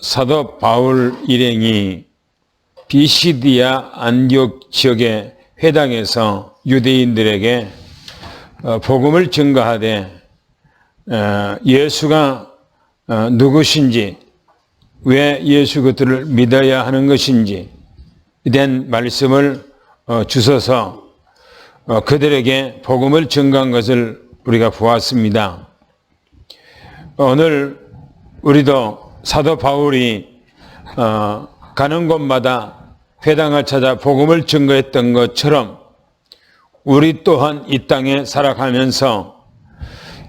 사도 바울 일행이 비시디아 안디옥 지역의 회당에서 유대인들에게 복음을 증거하되 예수가 누구신지, 왜 예수 그들을 믿어야 하는 것인지 된 말씀을 주셔서 그들에게 복음을 증거한 것을 우리가 보았습니다. 오늘 우리도 사도 바울이 가는 곳마다 회당을 찾아 복음을 증거했던 것처럼 우리 또한 이 땅에 살아가면서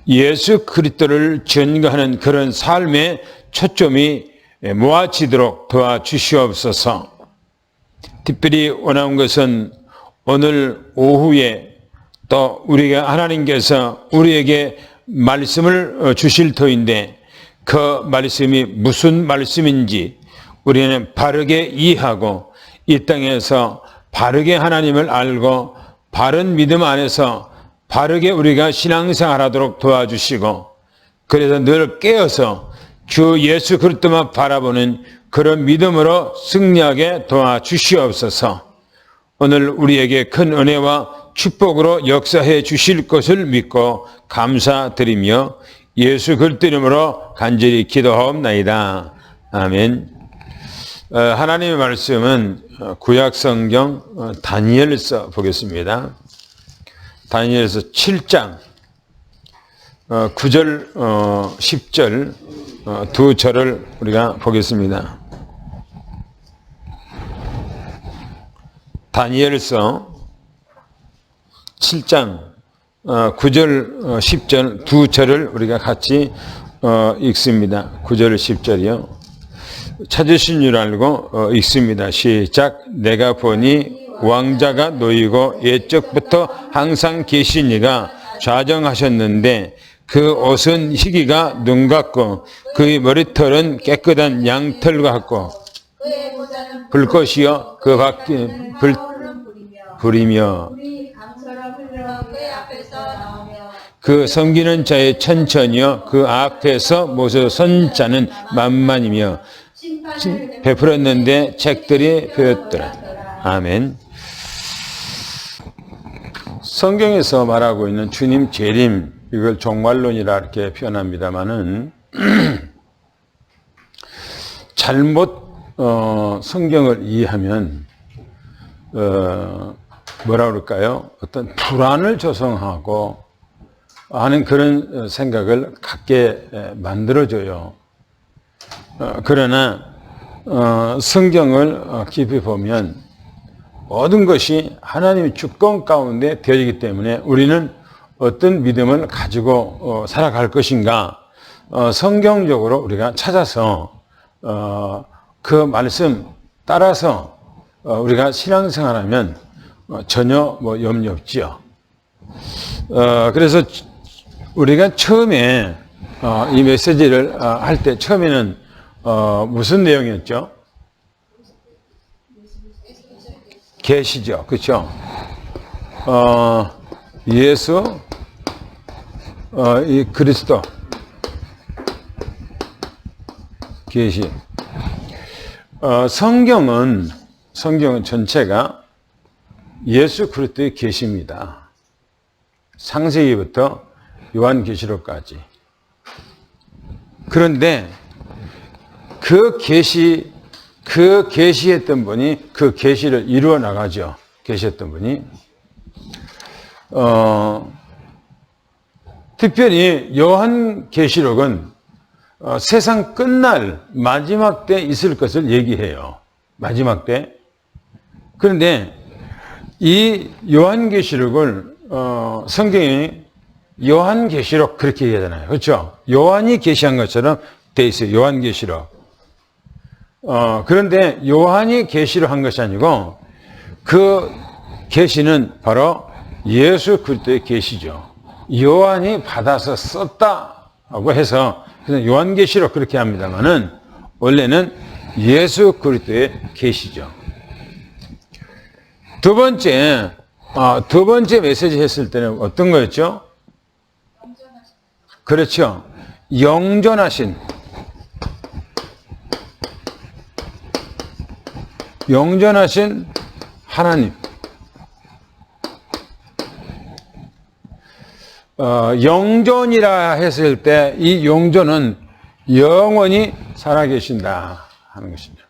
예수 그리스도를 증거하는 그런 삶의 초점이 모아지도록 도와주시옵소서. 특별히 원하는 것은 오늘 오후에 또 우리가 하나님께서 우리에게 말씀을 주실 터인데 그 말씀이 무슨 말씀인지 우리는 바르게 이해하고 이 땅에서 바르게 하나님을 알고 바른 믿음 안에서 바르게 우리가 신앙생활하도록 도와주시고, 그래서 늘 깨어서 주 예수 그리스도만 바라보는 그런 믿음으로 승리하게 도와주시옵소서. 오늘 우리에게 큰 은혜와 축복으로 역사해 주실 것을 믿고 감사드리며 예수 그리스도 이름으로 간절히 기도하옵나이다. 아멘. 하나님의 말씀은 구약성경 다니엘서 보겠습니다. 다니엘서 7장 9절 10절 두 절을 우리가 보겠습니다. 다니엘서 7장 9절 10절 두 절을 우리가 같이 읽습니다. 9절 10절이요. 찾으신 줄 알고 읽습니다. 시작. 내가 보니 왕자가 놓이고 옛적부터 항상 계신 이가 좌정하셨는데 그 옷은 희기가 눈 같고 그의 머리털은 깨끗한 양털 같고 불꽃이요 그 밖에 불이며 그 섬기는 자의 천천이요 그 앞에서 모서 선 자는 만만이며 베풀었는데 책들이 베었더라. 아멘. 성경에서 말하고 있는 주님 재림, 이걸 종말론이라 이렇게 표현합니다마는 잘못 성경을 이해하면 뭐라 그럴까요? 어떤 불안을 조성하고 하는 그런 생각을 갖게 만들어줘요. 그러나 성경을 깊이 보면 모든 것이 하나님의 주권 가운데 되어지기 때문에 우리는 어떤 믿음을 가지고 살아갈 것인가 성경적으로 우리가 찾아서 그 말씀 따라서 우리가 신앙생활하면 전혀 염려 없지요. 그래서 우리가 처음에 이 메시지를 할 때 처음에는 무슨 내용이었죠? 계시죠. 그렇죠? 예수, 이 그리스도, 계시. 성경은 전체가 예수 그리스도의 계시입니다. 창세기부터 요한계시록까지. 그런데 그 계시했던 분이 그 계시를 이루어 나가죠. 계시했던 분이. 특별히 요한계시록은 세상 끝날 마지막 때 있을 것을 얘기해요. 마지막 때. 그런데 이 요한계시록을 성경이 요한계시록 그렇게 얘기하잖아요. 그렇죠? 요한이 계시한 것처럼 돼 있어요. 요한계시록. 그런데 요한이 계시를 한 것이 아니고 그 계시는 바로 예수 그리스도의 계시죠. 요한이 받아서 썼다고 해서 그래서 요한계시록 그렇게 합니다만은 원래는 예수 그리스도의 계시죠. 두 번째 메시지 했을 때는 어떤 거였죠? 그렇죠. 영존하신 영존하신 하나님. 영존이라 했을 때 이 영존은 영원히 살아계신다 하는 것입니다.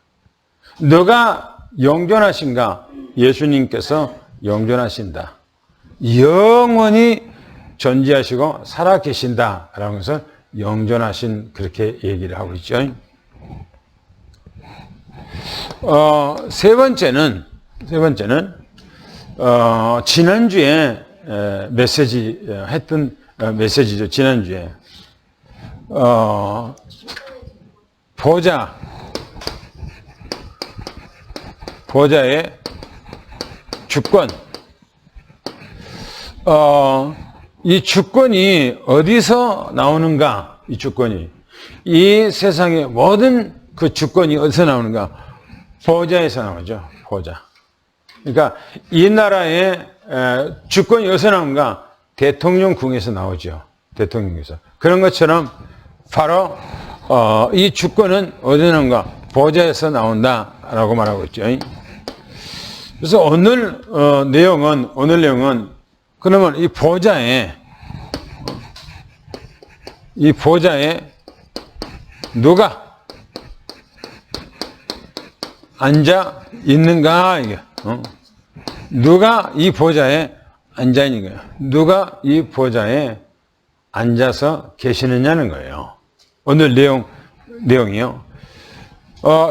너가 영존하신가? 예수님께서 영존하신다. 영원히 존재하시고 살아계신다라는 것을 영존하신 그렇게 얘기를 하고 있죠. 세 번째는 지난주에 메시지 했던 메시지죠. 지난주에 보좌의 주권. 이 주권이 어디서 나오는가? 이 주권이. 이 세상의 모든 그 주권이 어디서 나오는가? 보좌에서 나오죠. 보좌. 그러니까 이 나라의 주권이 어디서 나오는가? 대통령궁에서 나오죠. 대통령궁에서. 그런 것처럼 바로 이 주권은 어디서 나오는가? 보좌에서 나온다라고 말하고 있죠. 그래서 오늘 내용은 그러면 이 보좌에 누가 앉아 있는가? 이게 누가 이 보좌에 앉아 있는 거예요? 누가 이 보좌에 앉아서 계시느냐는 거예요. 오늘 내용이요.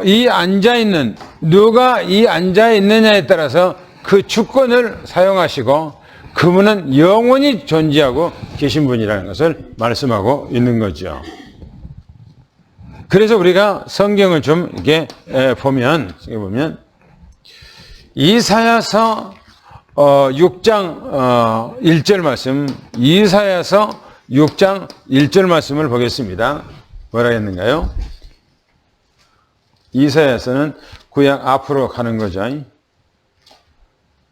이 앉아있는, 누가 이 앉아있느냐에 따라서 그 주권을 사용하시고 그분은 영원히 존재하고 계신 분이라는 것을 말씀하고 있는 거죠. 그래서 우리가 성경을 좀 이렇게 보면 이사야서 6장 1절 말씀, 이사야서 6장 1절 말씀을 보겠습니다. 뭐라 했는가요? 이사야서는 구약 앞으로 가는 거죠.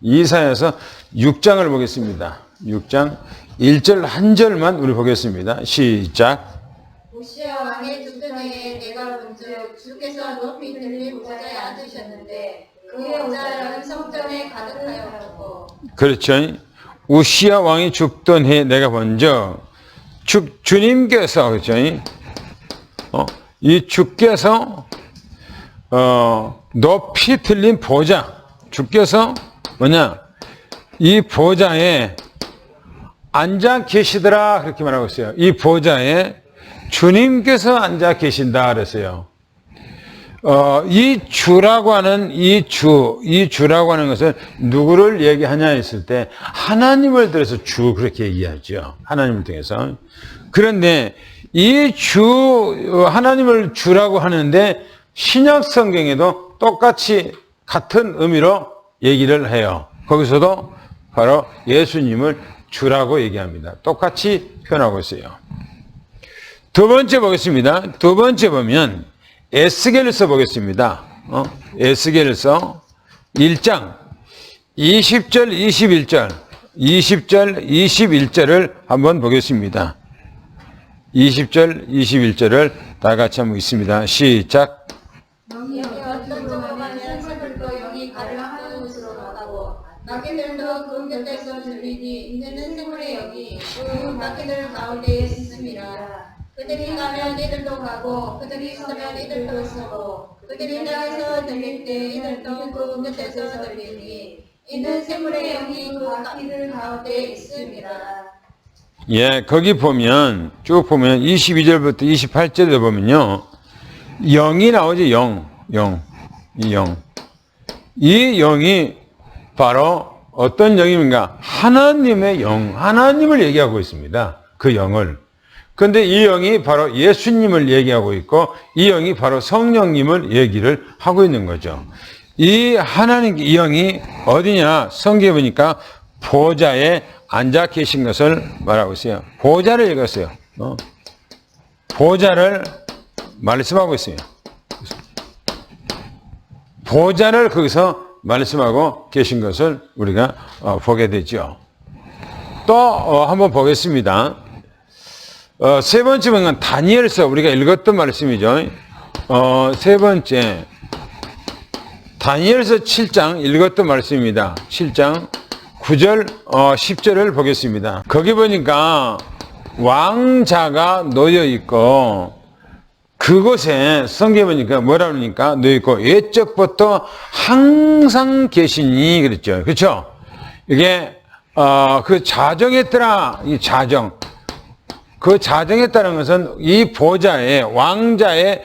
이사야서 6장을 보겠습니다. 6장 1절 한 절만 우리 보겠습니다. 시작. 우시야 왕의 죽던 해에 내가 본즉 주께서 높이 들린 보좌에 앉으셨는데 그 보좌는 성전에 가득하였고. 그렇죠. 우시야 왕이 죽던 해에 내가 본즉 주님께서 그렇죠. 이 주께서 높이 들린 보좌, 주께서 뭐냐? 이 보좌에 앉아 계시더라 그렇게 말하고 있어요. 이 보좌에 주님께서 앉아 계신다 그랬어요. 이 주라고 하는 주라고 하는 것은 누구를 얘기하냐 했을 때 하나님을 들어서 주 그렇게 얘기하죠. 하나님을 통해서. 그런데 이 하나님을 주라고 하는데 신약 성경에도 똑같이 같은 의미로 얘기를 해요. 거기서도 바로 예수님을 주라고 얘기합니다. 똑같이 표현하고 있어요. 두 번째 보겠습니다. 두 번째 보면 에스겔서 보겠습니다. 에스겔서 1장 20절 21절을 한번 보겠습니다. 20절 21절을 다 같이 한번 읽습니다. 시작. 영이 어떤 쪽으로 가면 새들도 영이 가를 하는 곳으로 나가고 낙개들도 그 곁에서 들리니 이제는 생물의 영이 그 낙개들 가운데에 있습니다. 그들이 가면 이들도 가고 그들이 서면 이들도 서고 그들이 나가서 들릴 때 이들도 그 곁에서 들리니 이는 생물의 영이 그 낙개들 가운데에 있습니다. 예, 거기 보면 쭉 보면 22절부터 28절에 보면요. 영이 나오죠. 이 영이 바로 어떤 영입니까? 하나님의 영, 하나님을 얘기하고 있습니다. 그 영을. 그런데 이 영이 바로 예수님을 얘기하고 있고 이 영이 바로 성령님을 얘기를 하고 있는 거죠. 이 하나님, 이 영이 어디냐? 성경에 보니까 보좌에 앉아 계신 것을 말하고 있어요. 보좌를 읽었어요. 보좌를 말씀하고 있어요. 보좌를 거기서 말씀하고 계신 것을 우리가 보게 되죠. 또 한번 보겠습니다. 세 번째 보면 다니엘서 우리가 읽었던 말씀이죠. 세 번째 다니엘서 7장 읽었던 말씀입니다. 7장 9절, 10절을 보겠습니다. 거기 보니까 왕자가 놓여 있고, 그곳에 성경에 보니까 뭐라 그러니까 놓여 있고, 옛적부터 항상 계시니 그랬죠. 그렇죠? 이게 그 자정에 따라, 이 자정, 그 자정에 따른 것은 이 보좌에, 왕자에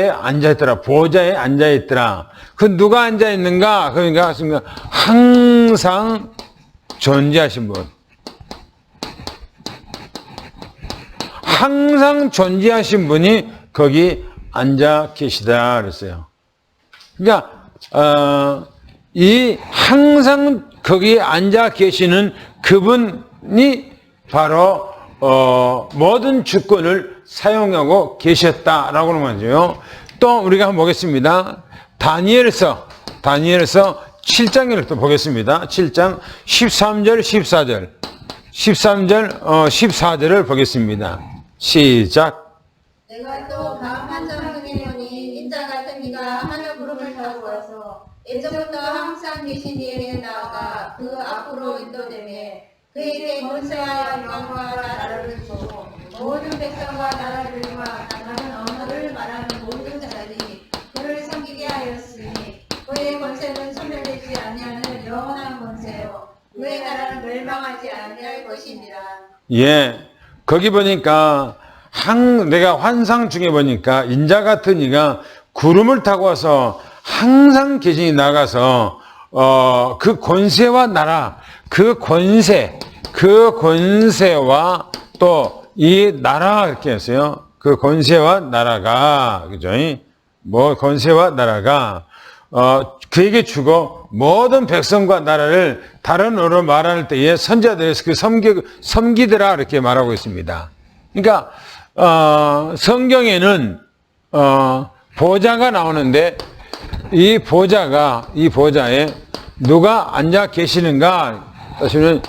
앉아있더라. 보좌에 앉아있더라. 그 누가 앉아있는가? 그러니까 항상 존재하신 분. 항상 존재하신 분이 거기 앉아 계시다 그랬어요. 그러니까 이 항상 거기에 앉아 계시는 그분이 바로 모든 주권을 사용하고 계셨다라고 하는 거죠. 또 우리가 한번 보겠습니다. 다니엘서 7장을 또 보겠습니다. 7장 13절, 14절. 13절, 14절을 보겠습니다. 시작. 내가 또 다음 환상을 보니 인자 같은 이가 하늘 구름을 타고 와서 예전부터 항상 계신 이에게 나아가 그 앞으로 인도되매 그에게 권세와 영광과 나라를 주고 모든 백성과 나라들과 다른 언어를 말하는 모든 자들이 그를 섬기게 하였으니 그의 권세는 소멸되지 아니하는 영원한 권세요 그의 나라는 멸망하지 아니할 것이니라. 예, 거기 보니까 내가 환상 중에 보니까 인자 같은 이가 구름을 타고 와서 항상 계신이 나가서 그 권세와 나라, 그 권세와 또 이 나라 이렇게 했어요. 그 권세와 나라가 그죠? 뭐 권세와 나라가 그에게 주고 모든 백성과 나라를 다른 언어로 말할 때에 선지자들에서 그 섬기더라 이렇게 말하고 있습니다. 그러니까 성경에는 보좌가 나오는데 이 보좌에 누가 앉아 계시는가 하시면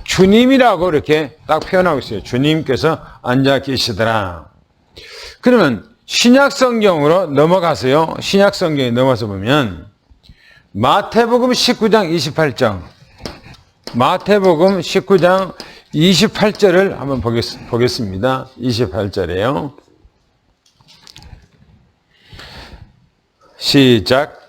주님이라고 이렇게 딱 표현하고 있어요. 주님께서 앉아 계시더라. 그러면 신약 성경으로 넘어가세요. 신약 성경에 넘어서 보면 마태복음 19장 28절. 마태복음 19장 28절을 한번 보겠습니다. 28절이에요. 시작.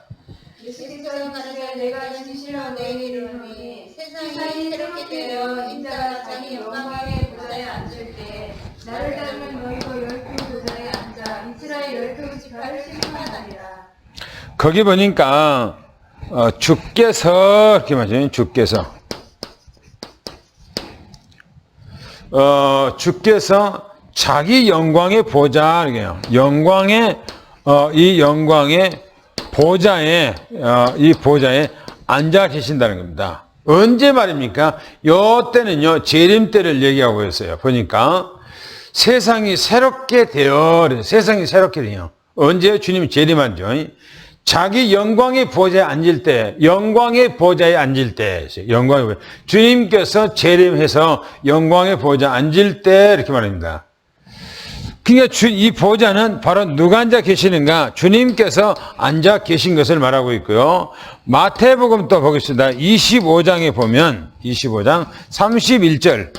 예수께서 가르쳐 내가 진실로 너희에게 이르노니 세상이 새롭게 되어 인자가 자기 영광의 보좌에 앉을 때 나를 닮은 너희도 12 보좌에 앉아 이스라엘 12 지파를 심판하리라. 거기 보니까 주께서 이렇게 말해요. 주께서 자기 영광의 보좌, 영광의 이 영광의 보좌에 이 보좌에 앉아 계신다는 겁니다. 언제 말입니까? 요 때는요 재림 때를 얘기하고 있어요. 보니까 세상이 새롭게 돼요. 언제 주님이 재림하죠? 자기 영광의 보좌에 앉을 때, 주님께서 재림해서 영광의 보좌에 앉을 때 이렇게 말합니다. 그러니까 이 보좌는 바로 누가 앉아 계시는가? 주님께서 앉아 계신 것을 말하고 있고요. 마태복음 또 보겠습니다. 25장에 보면 25장 31절.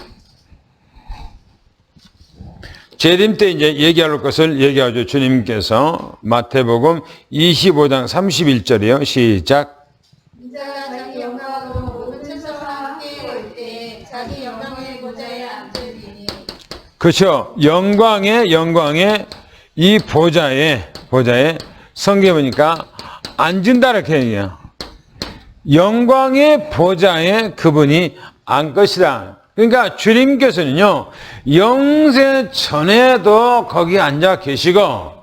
재림 때 이제 얘기할 것을 얘기하죠. 주님께서 마태복음 25장 31절이요. 시작. 인자가 자기 영광으로 모든 천사와 함께 올 때 자기 영광의 보좌에 앉으리니. 그렇죠. 영광의 이 보좌에 성경에 보니까 앉은다 이렇게 얘기해요. 영광의 보좌에 그분이 앉을 것이다. 그러니까 주님께서는요, 영세 전에도 거기 앉아 계시고,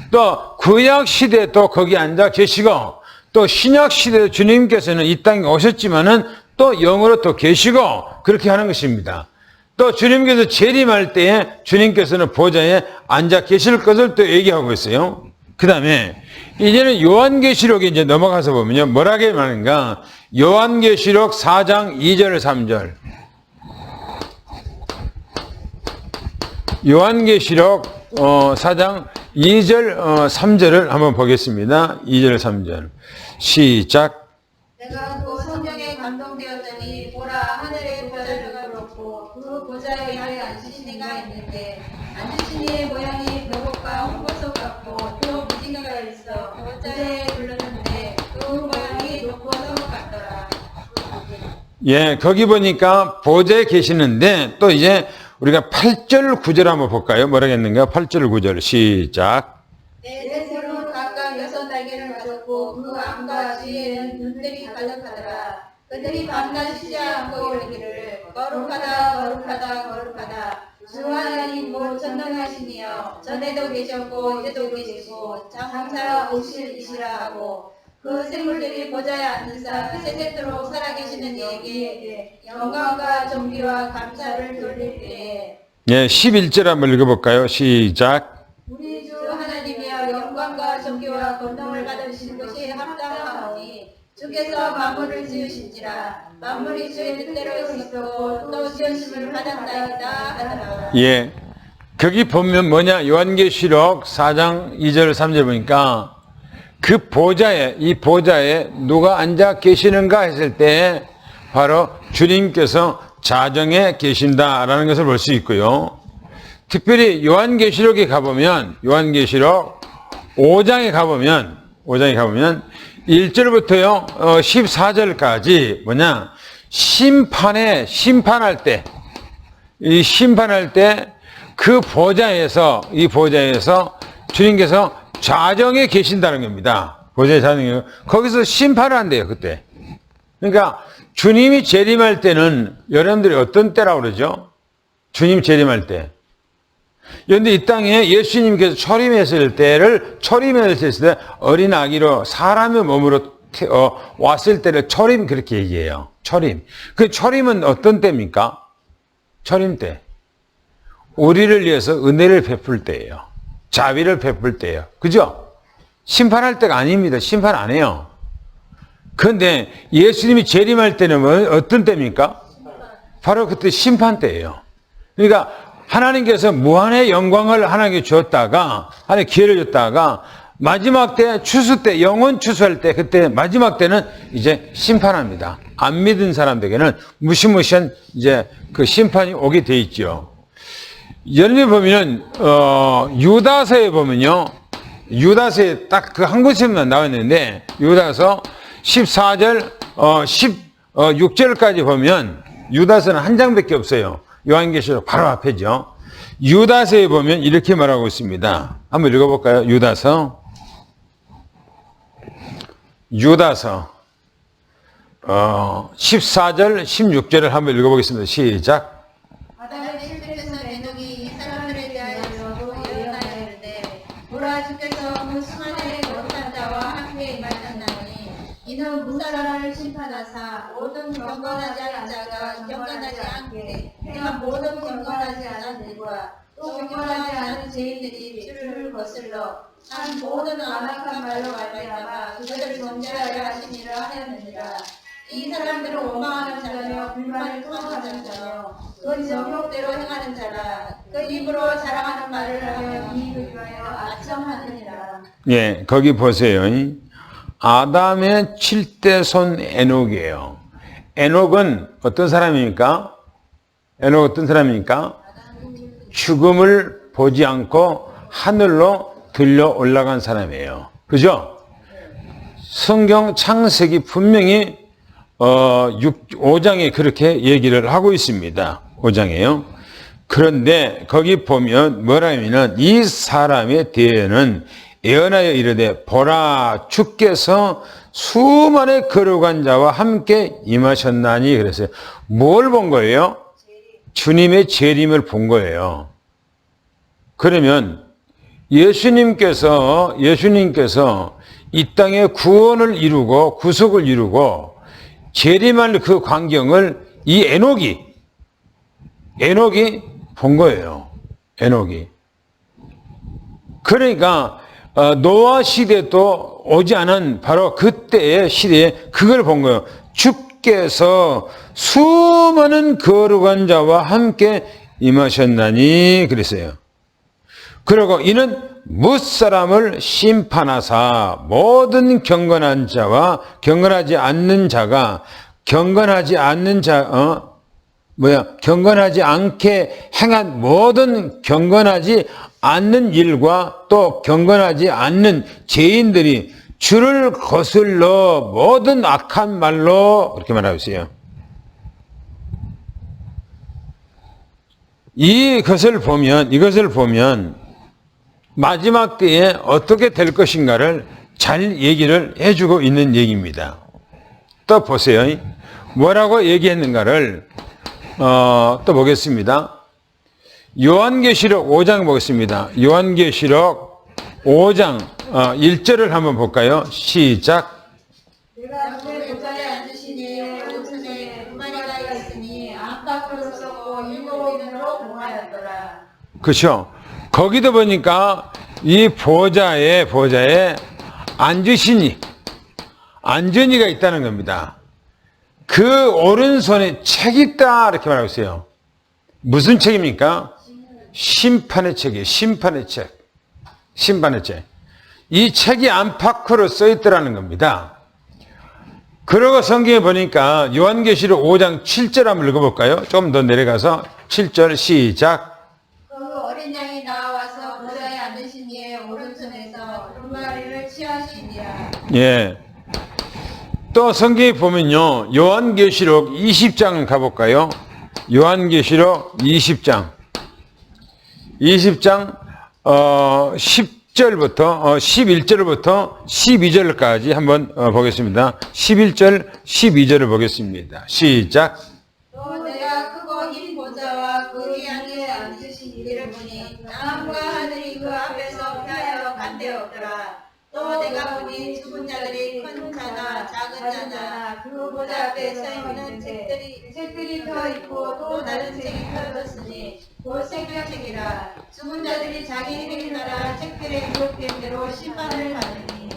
또 구약 시대에 또 거기 앉아 계시고, 또 신약 시대에 주님께서는 이 땅에 오셨지만은 또 영으로 또 계시고, 그렇게 하는 것입니다. 또 주님께서 재림할 때에 주님께서는 보좌에 앉아 계실 것을 또 얘기하고 있어요. 그 다음에 이제는 요한계시록에 이제 넘어가서 보면요, 뭐라고 말하는가? 요한계시록 4장 2절 3절. 요한계시록 4장 2절, 3절을 한번 보겠습니다. 2절, 3절. 시작. 내가 그 성경에 감동되었더니 보라 하늘의 보좌가 그렇고 그 보좌 위에 앉으신 이가 있는데 앉으신 이의 모양이 벽옥과 홍보석 같고 또 무지개가 있어 보좌에 불렀는데 그 모양이 높고 석 같더라. 예, 거기 보니까 보좌에 계시는데 또 이제 우리가 8절, 9절 한번 볼까요? 뭐라고 했는가? 8절, 9절. 시작. 내 새는 각각 6달개를 가졌고 그 암과 뒤에는 눈들이 가득하더라. 그들이 밤낮 쉬지 않고 이르기를 거룩하다 거룩하다 거룩하다 주 하나님 곧 전능하시니여 전에도 계셨고 이제도 계시고 장차 오실이시라 하고 그 생물들이 보좌에 앉은 사 세세토록 살아계시는 이에게 영광과 존귀와 감사를 돌릴 때에 예, 11절 한번 읽어볼까요? 시작. 우리 주 하나님이여 영광과 존귀와 권능을 받으시는 것이 합당하오니 주께서 만물을 지으신지라 만물이 주의 뜻대로 있었고 또 지으심을 받았나이다 하더라. 예, 거기 보면 뭐냐? 요한계시록 4장 2절, 3절 보니까 그 보좌에, 이 보좌에 누가 앉아 계시는가 했을 때 바로 주님께서 자정에 계신다라는 것을 볼 수 있고요. 특별히 요한계시록에 가보면, 요한계시록 5장에 가보면 1절부터요, 14절까지 뭐냐, 심판할 때, 이 심판할 때 그 보좌에서, 이 보좌에서 주님께서 좌정에 계신다는 겁니다. 보좌에 좌정에. 거기서 심판을 한대요, 그때. 그러니까 주님이 재림할 때는 여러분들이 어떤 때라고 그러죠? 주님 재림할 때. 그런데 이 땅에 예수님께서 초림했을 때 어린 아기로 사람의 몸으로 왔을 때를 초림 그렇게 얘기해요. 초림. 그 초림은 어떤 때입니까? 초림 때. 우리를 위해서 은혜를 베풀 때예요. 자비를 베풀 때예요. 그죠? 심판할 때가 아닙니다. 심판 안 해요. 그런데 예수님이 재림할 때는 어떤 때입니까? 바로 그때 심판 때예요. 그러니까 하나님께서 무한의 영광을 하나님께 주었다가, 하나님 기회를 줬다가, 마지막 때, 추수 때, 영원 추수할 때, 그때 마지막 때는 이제 심판합니다. 안 믿은 사람들에게는 무시무시한 이제 그 심판이 오게 돼 있죠. 여러분이 보면은, 유다서에 보면요, 유다서에 딱 그 한 곳에만 나와 있는데, 유다서 14절, 16절까지 보면, 유다서는 한 장밖에 없어요. 요한계시록 바로 앞에죠. 유다서에 보면 이렇게 말하고 있습니다. 한번 읽어볼까요? 유다서 14절, 16절을 한번 읽어보겠습니다. 시작. 바다의 실패에서 에녹이 이 사람들에 대하여 예언하였는데 보라 주께서 그 수많은 거룩한 자와 함께 임하셨나니 이는 무사라를 심판하사 모든 경건하지 않은 자가 경건하지 않게 그냥 모든 경건하지 않은 일과 또 경건하지 않은 죄인들이 주를 거슬러 한 모든 안악한 말로 말미암아 그들을 정죄하려 하시니라 하였느니라. 이 사람들은 원망하는 자며 불만을 토하는 자며 그 정욕대로 행하는 자라. 그 입으로 자랑하는 말을 하며 이익을 위하여 아첨하느니라. 예, 거기 보세요. 아담의 7대 손 에녹이에요. 에녹은 어떤 사람입니까? 에녹 어떤 사람입니까? 죽음을 보지 않고 하늘로 들려 올라간 사람이에요. 그죠? 성경 창세기 분명히 5장에 그렇게 얘기를 하고 있습니다. 5장에요. 그런데 거기 보면 뭐라 하면은 이 사람에 대해는 예언하여 이르되 보라 주께서 수많은 거룩한 자와 함께 임하셨나니 그랬어요. 뭘 본 거예요? 주님의 재림을 본 거예요. 그러면 예수님께서 이 땅에 구원을 이루고 구속을 이루고 재림할 그 광경을 이 에녹이 본 거예요. 에녹이. 그러니까 노아 시대도 오지 않은 바로 그때의 시대에 그걸 본 거예요. 주께서 수많은 거룩한 자와 함께 임하셨나니 그랬어요. 그리고 이는 무사람을 심판하사 모든 경건한 자와 경건하지 않는 자가 경건하지 않게 행한 모든 경건하지 않는 일과 또 경건하지 않는 죄인들이 주를 거슬러 모든 악한 말로 그렇게 말하고 있어요. 이것을 보면 마지막 때에 어떻게 될 것인가를 잘 얘기를 해주고 있는 얘기입니다. 또 보세요. 뭐라고 얘기했는가를 또 보겠습니다. 요한계시록 5장 보겠습니다. 요한계시록 5장 1절을 한번 볼까요? 시작. 내가 그의 보좌에 앉으신 이의 오른손에 두 마리가 있으니 안팎으로 썩고 일곱 인으로 공하였더라. 그렇죠. 거기도 보니까 이 보좌에 앉으신 이가 있다는 겁니다. 그 오른손에 책이 있다 이렇게 말하고 있어요. 무슨 책입니까? 심판의 책이에요. 심판의 책. 이 책이 안팎으로 써있더라는 겁니다. 그러고 성경에 보니까 요한계시록 5장 7절 한번 읽어볼까요? 좀 더 내려가서 7절 시작. 그 어린 양이 나와서 보좌에 앉으신 이의 오른손에서 두 마리를 취하시니라. 예. 또 성경에 보면요. 요한계시록 20장 가볼까요? 요한계시록 20장 10절부터 11절부터 12절까지 한번 보겠습니다. 11절 12절을 보겠습니다. 시작. 또 내가 크고 흰 보좌와 그 위에 앉으신 이를 보니 땅과 하늘이 그 앞에서 피하여 간되었더라. 또 내가 보니 죽은 자들이 큰 자나 작은 자나 그 보좌 앞에 서 있는 책들이 펴 있고 또 다른 책이 펴졌으니 곧 생명책이라. 죽은 자들이 자기들이 따라 책들에 기록된 대로 심판을 받으니.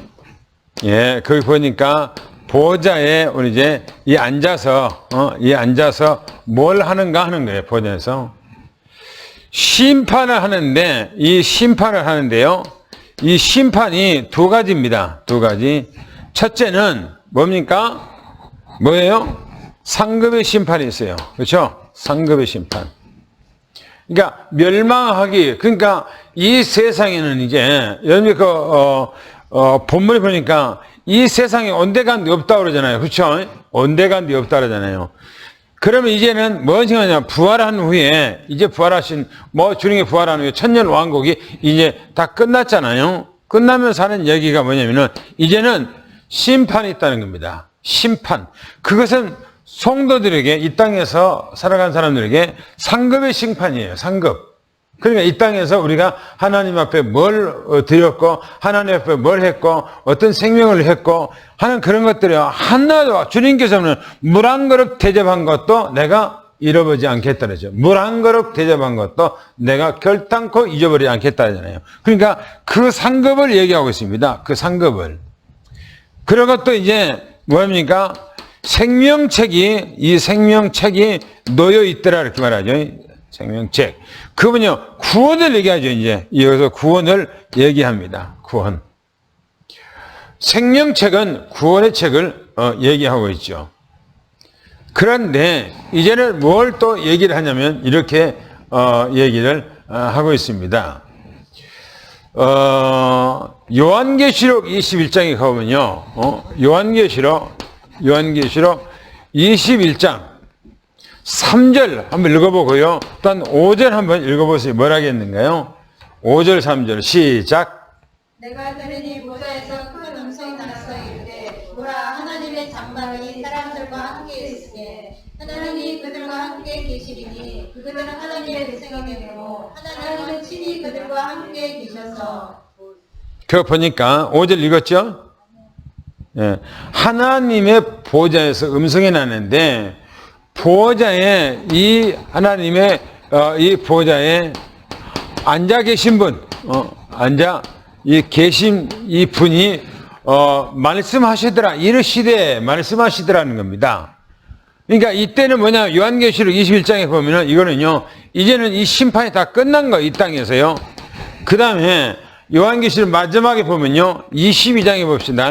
예, 거기 보니까 보좌에 우리 이제 이 앉아서 뭘 하는가 하는 거예요. 보좌에서 심판을 하는데 이 심판이 두 가지입니다. 두 가지. 첫째는 뭡니까? 뭐예요? 상급의 심판이 있어요. 그렇죠? 상급의 심판. 그러니까 멸망하기. 그러니까 이 세상에는 이제 여러분이 본문에 보니까 이 세상에 온데간데 없다 그러잖아요. 그렇죠? 온데간데 없다 그러잖아요. 그러면 이제는 무엇이 하냐? 부활한 후에, 이제 부활하신, 주님이 부활한 후에 천년 왕국이 이제 다 끝났잖아요. 끝나면서 하는 얘기가 뭐냐면은, 이제는 심판이 있다는 겁니다. 심판. 그것은 성도들에게, 이 땅에서 살아간 사람들에게 상급의 심판이에요. 상급. 그러니까 이 땅에서 우리가 하나님 앞에 뭘 드렸고, 하나님 앞에 뭘 했고, 어떤 생명을 했고, 하는 그런 것들이 하나도 주님께서는 물 한 그릇 대접한 것도 내가 잃어버리지 않겠다 그러죠. 물 한 그릇 대접한 것도 내가 결단코 잊어버리지 않겠다 하잖아요. 그러니까 그 상급을 얘기하고 있습니다. 그 상급을. 그리고 또 이제 뭡니까? 이 생명책이 놓여 있더라 이렇게 말하죠. 생명책. 그분요, 구원을 얘기하죠, 이제. 여기서 구원을 얘기합니다. 구원. 생명책은 구원의 책을 얘기하고 있죠. 그런데, 이제는 뭘 또 얘기를 하냐면, 이렇게 얘기를 하고 있습니다. 요한계시록 21장에 가보면요, 요한계시록 21장 3절 한번 읽어보고요. 또한 5절 한번 읽어보세요. 뭐라 하겠는가요? 5절 3절 시작. 내가 들으니 보좌에서 큰 음성이 나서 이르되 보라 하나님의 장막이 사람들과 함께 있으니 하나님이 그들과 함께 계시리니 그들은 하나님의 백성이 되고 하나님은 친히 그들과 함께 계셔서. 그거 보니까 5절 읽었죠? 예. 하나님의 보좌에서 음성이 나는데 보좌에 이 하나님의 이 보좌에 앉아 계신 분, 계신 이 분이 말씀하시더라, 이르시되 말씀하시더라는 겁니다. 그러니까 이때는 뭐냐? 요한계시록 21장에 보면은 이거는요, 이제는 이 심판이 다 끝난 거예요, 이 땅에서요. 그 다음에 요한계시록 마지막에 보면요. 22장에 봅시다.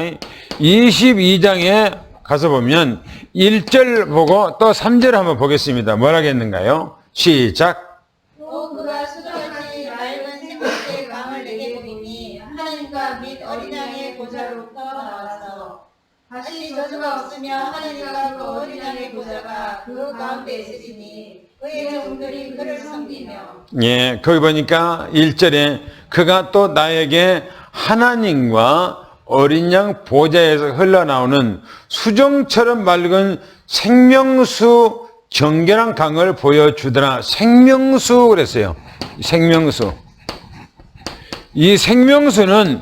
22장에 가서 보면 1절 보고 또 3절 한번 보겠습니다. 뭐라겠는가요? 시작. 또 그가 수도같이 맑은 생명의 강을 내게 보이니 하나님과 및 어린 양의 보좌로부터 나와서 다시 저주가 없으며 하나님과 그 어린 양의 보좌가 그 가운데 있으시니 그의 종들이 그를 섬기며. 예, 거기 보니까 1절에 그가 또 나에게 하나님과 어린 양 보좌에서 흘러나오는 수정처럼 맑은 생명수 정결한 강을 보여주더라. 생명수 그랬어요. 생명수. 이 생명수는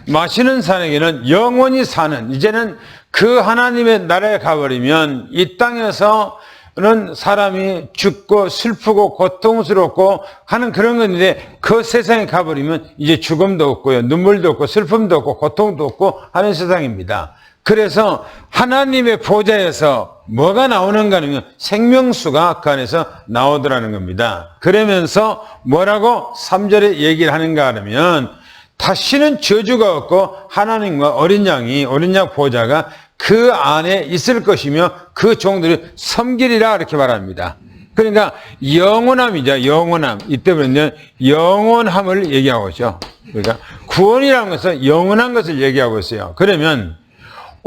마시는 사람에게는 영원히 사는, 이제는 그 하나님의 나라에 가버리면 이 땅에서는 사람이 죽고 슬프고 고통스럽고 하는 그런 건데, 그 세상에 가버리면 이제 죽음도 없고요, 눈물도 없고 슬픔도 없고 고통도 없고 하는 세상입니다. 그래서 하나님의 보좌에서 뭐가 나오는가 하면 생명수가 그 안에서 나오더라는 겁니다. 그러면서 뭐라고 3절에 얘기를 하는가 하면 다시는 저주가 없고 하나님과 어린 양 보좌가 그 안에 있을 것이며 그 종들이 섬기리라 이렇게 말합니다. 그러니까 영원함이죠. 영원함. 이때부터는 영원함을 얘기하고 있죠. 그러니까 구원이라는 것은 영원한 것을 얘기하고 있어요. 그러면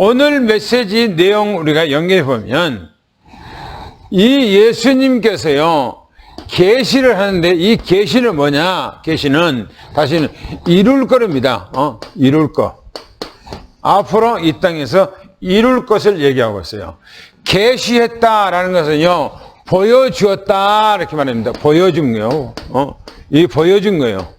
오늘 메시지 내용 우리가 연결해 보면 이 예수님께서요 계시를 하는데, 이 계시는 뭐냐? 계시는 다시는 이룰 거랍니다. 이룰 거. 앞으로 이 땅에서 이룰 것을 얘기하고 있어요. 계시했다라는 것은요 보여주었다 이렇게 말합니다. 보여준 거요. 이 보여준 거예요.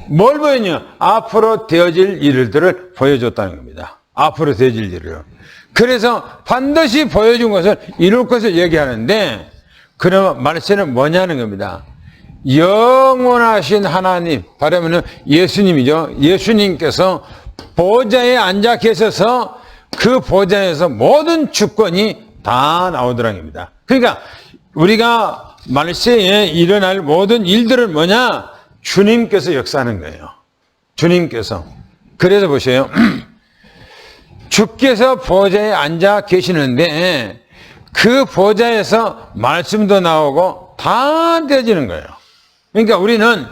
뭘 보였냐? 앞으로 되어질 일들을 보여줬다는 겁니다. 앞으로 되어질 일을. 그래서 반드시 보여준 것을 이룰 것을 얘기하는데, 그러면 말씀은 뭐냐는 겁니다. 영원하신 하나님, 바라면은 예수님이죠. 예수님께서 보좌에 앉아 계셔서 그 보좌에서 모든 주권이 다 나오더라는 겁니다. 그러니까 우리가 말세에 일어날 모든 일들은 뭐냐? 주님께서 역사하는 거예요. 주님께서. 그래서 보세요. 주께서 보좌에 앉아 계시는데 그 보좌에서 말씀도 나오고 다 되어지는 거예요. 그러니까 우리는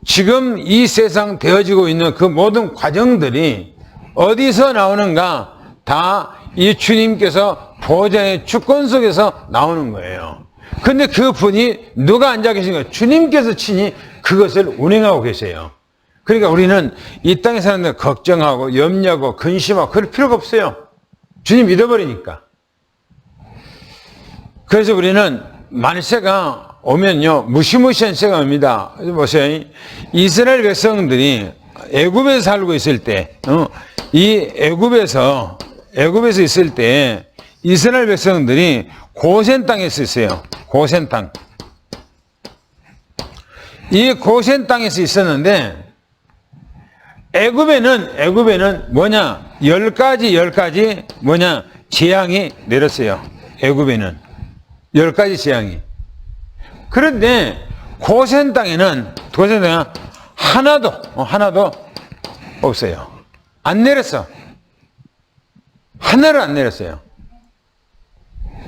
지금 이 세상 되어지고 있는 그 모든 과정들이 어디서 나오는가? 다 이 주님께서 보좌의 주권 속에서 나오는 거예요. 근데 그 분이 누가 앉아 계신가? 주님께서 친히 그것을 운행하고 계세요. 그러니까 우리는 이 땅에 사는데 걱정하고 염려하고 근심하고 그럴 필요가 없어요. 주님 믿어버리니까. 그래서 우리는 만세가 오면요 무시무시한 세가 옵니다. 보세요. 이스라엘 백성들이 애굽에서 살고 있을 때, 이 애굽에서 있을 때 이스라엘 백성들이 고센 땅에 있었어요. 고센 땅. 이 고센 땅에서 있었는데 애굽에는 뭐냐? 10가지 뭐냐? 재앙이 내렸어요. 애굽에는 10가지 재앙이. 그런데 고센 땅에는 하나도 없어요. 안 내렸어. 하나를 안 내렸어요.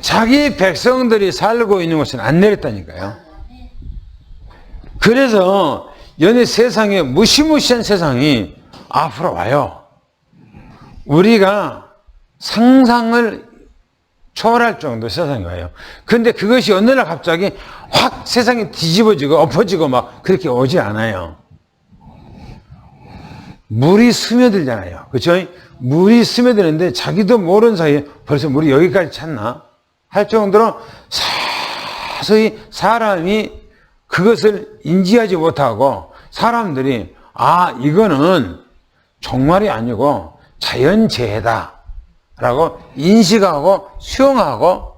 자기 백성들이 살고 있는 곳은 안 내렸다니까요. 그래서 연애 세상에 무시무시한 세상이 앞으로 와요. 우리가 상상을 초월할 정도 세상이 와요. 근데 그것이 어느 날 갑자기 확 세상이 뒤집어지고 엎어지고 막 그렇게 오지 않아요. 물이 스며들잖아요. 그렇죠? 물이 스며드는데 자기도 모르는 사이에 벌써 물이 여기까지 찼나? 할 정도로 서서히 사람이 그것을 인지하지 못하고 사람들이 이거는 종말이 아니고 자연재해다 라고 인식하고 수용하고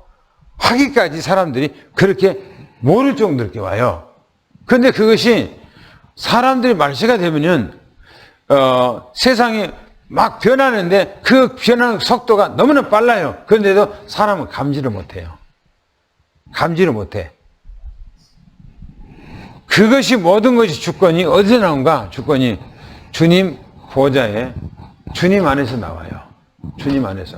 하기까지 사람들이 그렇게 모를 정도로 이렇게 와요. 근데 그것이 사람들이 말세가 되면은 세상이 막 변하는데 그 변하는 속도가 너무나 빨라요. 그런데도 사람은 감지를 못해요. 감지를 못해. 그것이 모든 것이 주권이 어디서 나온가? 주권이 주님 보좌에 주님 안에서 나와요. 주님 안에서.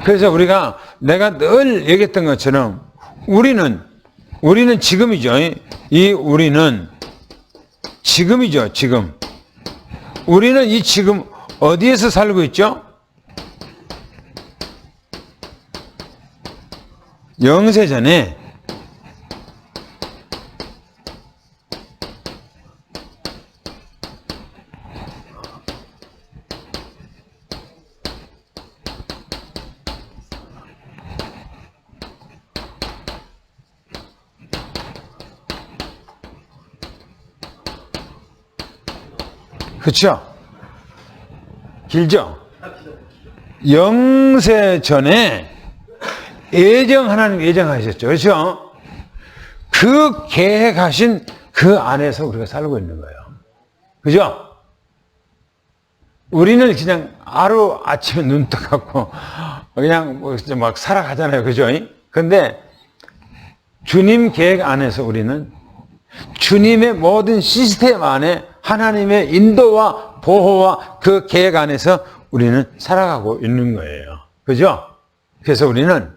그래서 우리가 내가 늘 얘기했던 것처럼 우리는 지금이죠. 이 우리는 지금이죠. 지금. 우리는 이 지금 어디에서 살고 있죠? 영세전에 그렇죠? 길죠? 영세 전에 하나님 예정하셨죠. 그렇죠? 그 계획하신 그 안에서 우리가 살고 있는 거예요. 그죠? 우리는 그냥 하루 아침에 눈 떠갖고 그냥 막 살아가잖아요. 그죠? 근데 주님 계획 안에서 우리는 주님의 모든 시스템 안에 하나님의 인도와 보호와 그 계획 안에서 우리는 살아가고 있는 거예요. 그죠? 그래서 우리는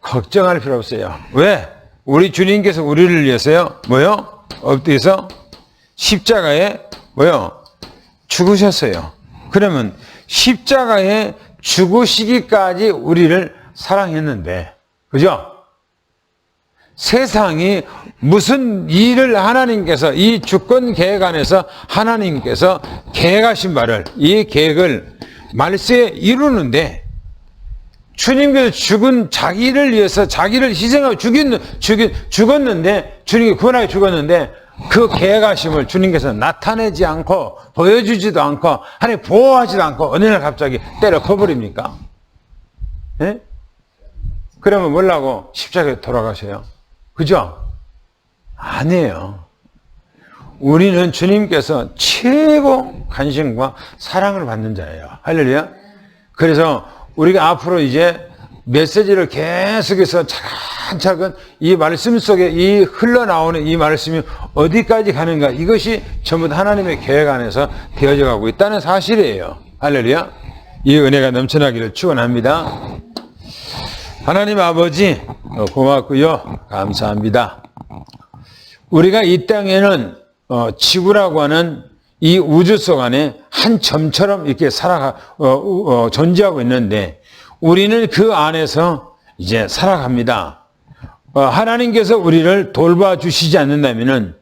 걱정할 필요 없어요. 왜? 우리 주님께서 우리를 위해서요, 엎드려서 십자가에 죽으셨어요. 그러면 십자가에 죽으시기까지 우리를 사랑했는데, 그죠? 세상이 무슨 일을 하나님께서 이 주권 계획 안에서 하나님께서 계획하신 바를 이 계획을 말세에 이루는데 주님께서 죽은 자기를 위해서 자기를 희생하고 죽었는데 주님이 구원하게 죽었는데 그 계획하심을 주님께서 나타내지 않고 보여주지도 않고 하나님 보호하지도 않고 어느 날 갑자기 때려 커버립니까? 예? 그러면 뭐라고 십자가에 돌아가셔요? 그죠? 아니에요. 우리는 주님께서 최고 관심과 사랑을 받는 자예요. 할렐루야. 그래서 우리가 앞으로 이제 메시지를 계속해서 차근차근 이 말씀 속에 이 흘러나오는 이 말씀이 어디까지 가는가, 이것이 전부 다 하나님의 계획 안에서 되어져 가고 있다는 사실이에요. 할렐루야. 이 은혜가 넘쳐나기를 축원합니다. 하나님 아버지 고맙고요. 감사합니다. 우리가 이 땅에는 지구라고 하는 이 우주 속 안에 한 점처럼 이렇게 존재하고 있는데 우리는 그 안에서 이제 살아갑니다. 하나님께서 우리를 돌봐주시지 않는다면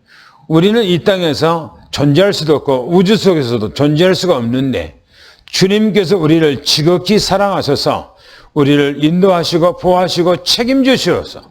우리는 이 땅에서 존재할 수도 없고 우주 속에서도 존재할 수가 없는데 주님께서 우리를 지극히 사랑하셔서 우리를 인도하시고 보호하시고 책임지시어서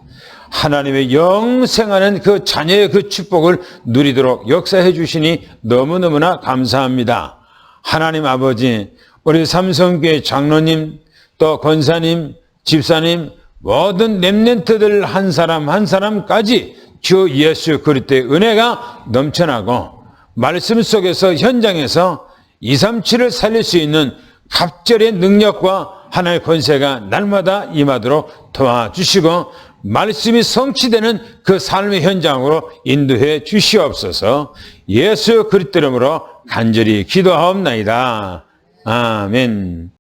하나님의 영생하는 그 자녀의 그 축복을 누리도록 역사해 주시니 너무너무나 감사합니다. 하나님 아버지, 우리 삼성교회 장로님, 또 권사님, 집사님, 모든 렘넌트들 한 사람 한 사람까지 주 예수 그리스도의 은혜가 넘쳐나고 말씀 속에서 현장에서 237을 살릴 수 있는 갑절의 능력과 하나님의 권세가 날마다 임하도록 도와주시고 말씀이 성취되는 그 삶의 현장으로 인도해 주시옵소서. 예수 그리스도 이름으로 간절히 기도하옵나이다. 아멘.